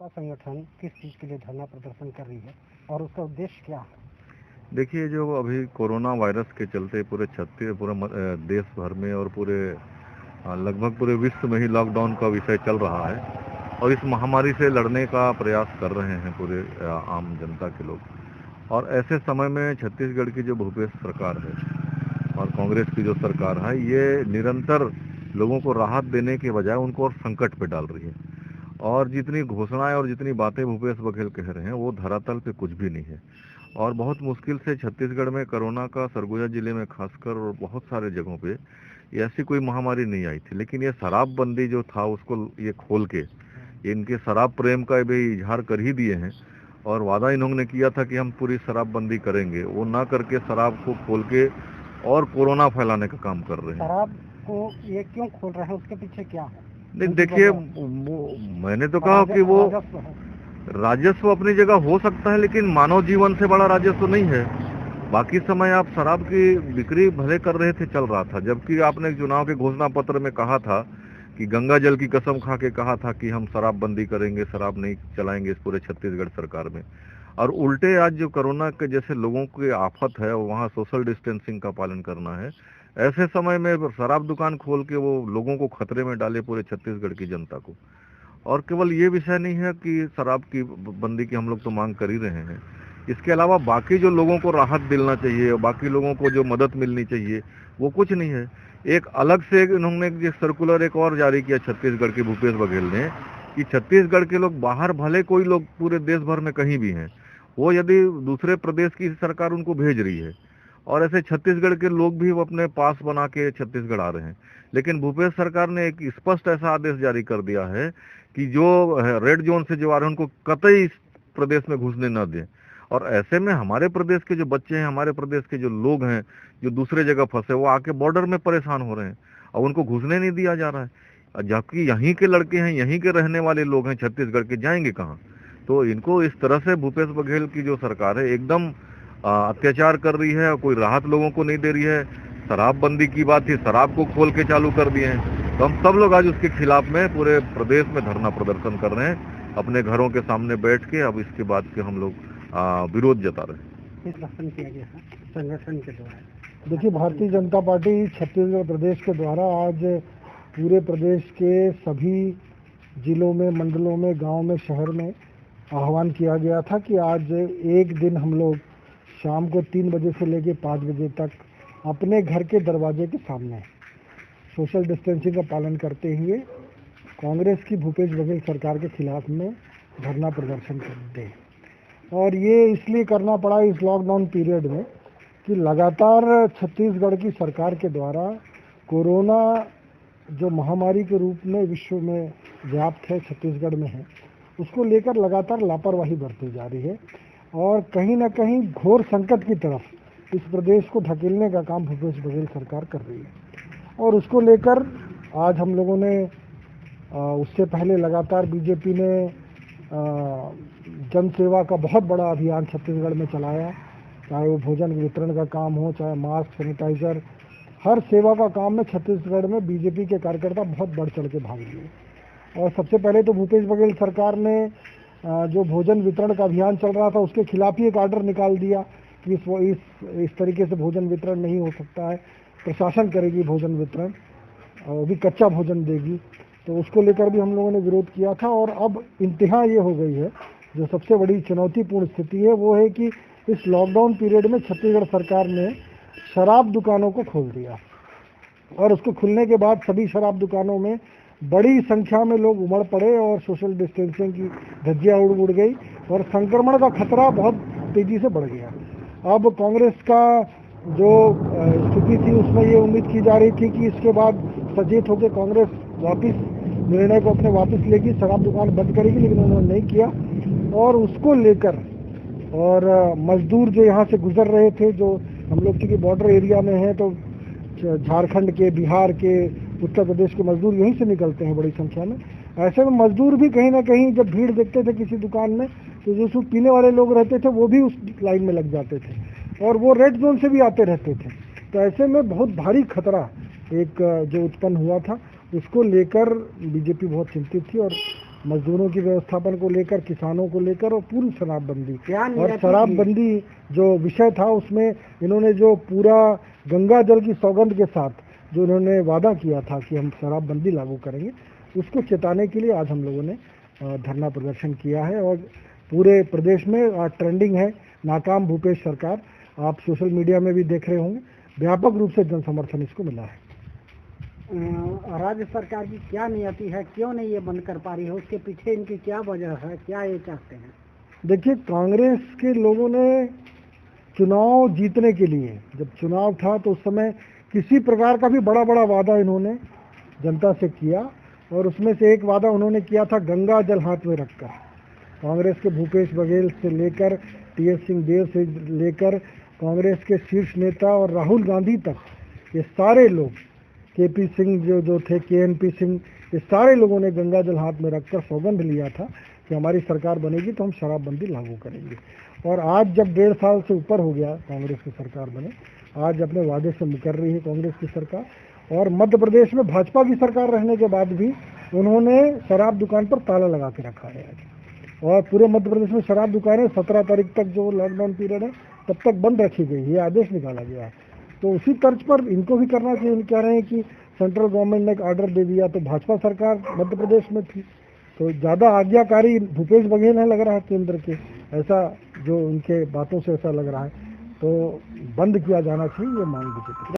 आपका संगठन किस चीज़ के लिए धरना प्रदर्शन कर रही है और उसका उद्देश्य क्या है? देखिए, जो अभी कोरोना वायरस के चलते पूरे देश भर में और लगभग पूरे विश्व में ही लॉकडाउन का विषय चल रहा है और इस महामारी से लड़ने का प्रयास कर रहे हैं पूरे आम जनता के लोग। और ऐसे समय में छत्तीसगढ़ की जो भूपेश सरकार है और कांग्रेस की जो सरकार है, ये निरंतर लोगों को राहत देने के बजाय उनको और संकट पे डाल रही है। और जितनी घोषणाएं और जितनी बातें भूपेश बघेल कह रहे हैं वो धरातल पे कुछ भी नहीं है। और बहुत मुश्किल से छत्तीसगढ़ में कोरोना का सरगुजा जिले में खासकर और बहुत सारे जगहों पे ऐसी कोई महामारी नहीं आई थी, लेकिन ये शराबबंदी जो था उसको ये खोल के इनके शराब प्रेम का भी इजहार कर ही दिए हैं। और वादा इन्होंने किया था कि हम पूरी शराबबंदी करेंगे, वो ना करके शराब को खोल के और कोरोना फैलाने का काम कर रहे हैं। शराब को ये क्यों खोल रहे हैं, उसके पीछे क्या है? नहीं, देखिए, मैंने तो कहा कि वो राजस्व अपनी जगह हो सकता है, लेकिन मानव जीवन से बड़ा राजस्व नहीं है। बाकी समय आप शराब की बिक्री भले कर रहे थे, चल रहा था, जबकि आपने चुनाव के घोषणा पत्र में कहा था कि गंगा जल की कसम खा के कहा था कि हम शराबबंदी करेंगे, शराब नहीं चलाएंगे इस पूरे छत्तीसगढ़ सरकार में। और उल्टे आज जो कोरोना के जैसे लोगों की आफत है, वहाँ सोशल डिस्टेंसिंग का पालन करना है। ऐसे समय में शराब दुकान खोल के वो लोगों को खतरे में डाले, पूरे छत्तीसगढ़ की जनता को। और केवल ये विषय नहीं है कि शराब की बंदी की हम लोग तो मांग कर ही रहे हैं, इसके अलावा बाकी जो लोगों को राहत मिलना चाहिए और बाकी लोगों को जो मदद मिलनी चाहिए वो कुछ नहीं है। एक अलग से इन्होंने एक सर्कुलर एक और जारी किया छत्तीसगढ़ के भूपेश बघेल ने कि छत्तीसगढ़ के लोग बाहर, भले कोई लोग पूरे देश भर में कहीं भी हैं, वो यदि दूसरे प्रदेश की सरकार उनको भेज रही है और ऐसे छत्तीसगढ़ के लोग भी अपने पास बना के छत्तीसगढ़ आ रहे हैं, लेकिन भूपेश सरकार ने एक स्पष्ट ऐसा आदेश जारी कर दिया है कि जो रेड जोन से जो आ रहे हैं उनको कतई इस प्रदेश में घुसने न दें। और ऐसे में हमारे प्रदेश के जो बच्चे हैं, हमारे प्रदेश के जो लोग हैं जो दूसरे जगह फंसे, वो आके बॉर्डर में परेशान हो रहे हैं और उनको घुसने नहीं दिया जा रहा है, जबकि यहीं के लड़के हैं, यहीं के रहने वाले लोग हैं छत्तीसगढ़ के, जाएंगे कहाँ? तो इनको इस तरह से भूपेश बघेल की जो सरकार है एकदम अत्याचार कर रही है और कोई राहत लोगों को नहीं दे रही है। शराबबंदी की बात थी, शराब को खोल के चालू कर दिए हैं। तो हम सब लोग आज उसके खिलाफ में पूरे प्रदेश में धरना प्रदर्शन कर रहे हैं, अपने घरों के सामने बैठ के। अब इसके बाद के हम लोग विरोध जता रहे हैं। प्रदर्शन किया गया है संगठन के द्वारा। देखिए, भारतीय जनता पार्टी छत्तीसगढ़ प्रदेश के द्वारा आज पूरे प्रदेश के सभी जिलों में, मंडलों में, गांव में, शहर में आह्वान किया गया था कि आज एक दिन हम लोग शाम को 3 बजे से लेकर 5 बजे तक अपने घर के दरवाजे के सामने सोशल डिस्टेंसिंग का पालन करते हुए कांग्रेस की भूपेश बघेल सरकार के खिलाफ में धरना प्रदर्शन करते। और ये इसलिए करना पड़ा इस लॉकडाउन पीरियड में कि लगातार छत्तीसगढ़ की सरकार के द्वारा कोरोना जो महामारी के रूप में विश्व में व्याप्त है, छत्तीसगढ़ में है, उसको लेकर लगातार लापरवाही बरती जा रही है और कहीं ना कहीं घोर संकट की तरफ इस प्रदेश को धकेलने का काम भूपेश बघेल सरकार कर रही है। और उसको लेकर आज हम लोगों ने उससे पहले लगातार बीजेपी ने जन सेवा का बहुत बड़ा अभियान छत्तीसगढ़ में चलाया, चाहे वो भोजन वितरण का काम हो, चाहे मास्क, सैनिटाइजर, हर सेवा का काम में छत्तीसगढ़ में बीजेपी के कार्यकर्ता बहुत बढ़ चढ़ के भाग लिए। और सबसे पहले तो भूपेश बघेल सरकार ने जो भोजन वितरण का अभियान चल रहा था उसके खिलाफ ही एक आर्डर निकाल दिया कि इस तरीके से भोजन वितरण नहीं हो सकता है, प्रशासन करेगी भोजन वितरण और भी कच्चा भोजन देगी। तो उसको लेकर भी हम लोगों ने विरोध किया था। और अब इंतहा ये हो गई है, जो सबसे बड़ी चुनौतीपूर्ण स्थिति है वो है कि इस लॉकडाउन पीरियड में छत्तीसगढ़ सरकार ने शराब दुकानों को खोल दिया और उसको खुलने के बाद सभी शराब दुकानों में बड़ी संख्या में लोग उमड़ पड़े और सोशल डिस्टेंसिंग की धज्जियां उड़ गई और संक्रमण का खतरा बहुत तेजी से बढ़ गया। अब कांग्रेस का जो स्थिति थी उसमें ये उम्मीद की जा रही थी कि इसके बाद सचेत होकर कांग्रेस वापस निर्णय को अपने वापस लेगी, शराब दुकान बंद करेगी, लेकिन उन्होंने नहीं किया। और उसको लेकर और मजदूर जो यहाँ से गुजर रहे थे, जो हम लोग चूँकि बॉर्डर एरिया में हैं तो झारखंड के, बिहार के, उत्तर प्रदेश के मजदूर यहीं से निकलते हैं बड़ी संख्या में। ऐसे में मजदूर भी कहीं ना कहीं जब भीड़ देखते थे किसी दुकान में तो जो सूट पीने वाले लोग रहते थे वो भी उस लाइन में लग जाते थे और वो रेड जोन से भी आते रहते थे। तो ऐसे में बहुत भारी खतरा एक जो उत्पन्न हुआ था उसको लेकर बीजेपी बहुत चिंतित थी और मजदूरों की व्यवस्थापन को लेकर, किसानों को लेकर और पूरी शराबबंदी। क्या और नीयत थी? शराबबंदी जो विषय था उसमें इन्होंने जो पूरा गंगा जल की सौगंध के साथ जो इन्होंने वादा किया था कि हम शराबबंदी लागू करेंगे, उसको चेताने के लिए आज हम लोगों ने धरना प्रदर्शन किया है। और पूरे प्रदेश में आज ट्रेंडिंग है नाकाम भूपेश सरकार। आप सोशल मीडिया में भी देख रहे होंगे, व्यापक रूप से जन समर्थन इसको मिला है। राज्य सरकार की क्या नियति है, क्यों नहीं ये बंद कर पा रही है, उसके पीछे इनकी क्या वजह है, क्या ये चाहते हैं? देखिए, कांग्रेस के लोगों ने चुनाव जीतने के लिए, जब चुनाव था तो उस समय किसी प्रकार का भी बड़ा बड़ा वादा इन्होंने जनता से किया, और उसमें से एक वादा उन्होंने किया था गंगा जल हाथ में रखकर। कांग्रेस के भूपेश बघेल से लेकर टीएस सिंहदेव से लेकर कांग्रेस के शीर्ष नेता और राहुल गांधी तक, ये सारे लोग, केपी सिंह जो थे, केएनपी सिंह, ये सारे लोगों ने गंगा जल हाथ में रखकर सौगंध लिया था कि हमारी सरकार बनेगी तो हम शराबबंदी लागू करेंगे। और आज जब 1.5 साल से ऊपर हो गया कांग्रेस की सरकार बने, आज अपने वादे से मुकर रही है कांग्रेस की सरकार। और मध्य प्रदेश में भाजपा की सरकार रहने के बाद भी उन्होंने शराब दुकान पर ताला लगा के रखा है आज। और पूरे मध्य प्रदेश में शराब दुकानें 17 तारीख तक जो लॉकडाउन पीरियड है तब तक बंद रखी गई, ये आदेश निकाला गया है। तो उसी तर्ज पर इनको भी करना चाहिए। कह रहे हैं कि सेंट्रल गवर्नमेंट ने एक ऑर्डर दे दिया, तो भाजपा सरकार मध्य प्रदेश में थी, तो ज़्यादा आज्ञाकारी भूपेश बघेल है लग रहा है केंद्र के, ऐसा जो उनके बातों से ऐसा लग रहा है। तो बंद किया जाना चाहिए, ये मांग भी।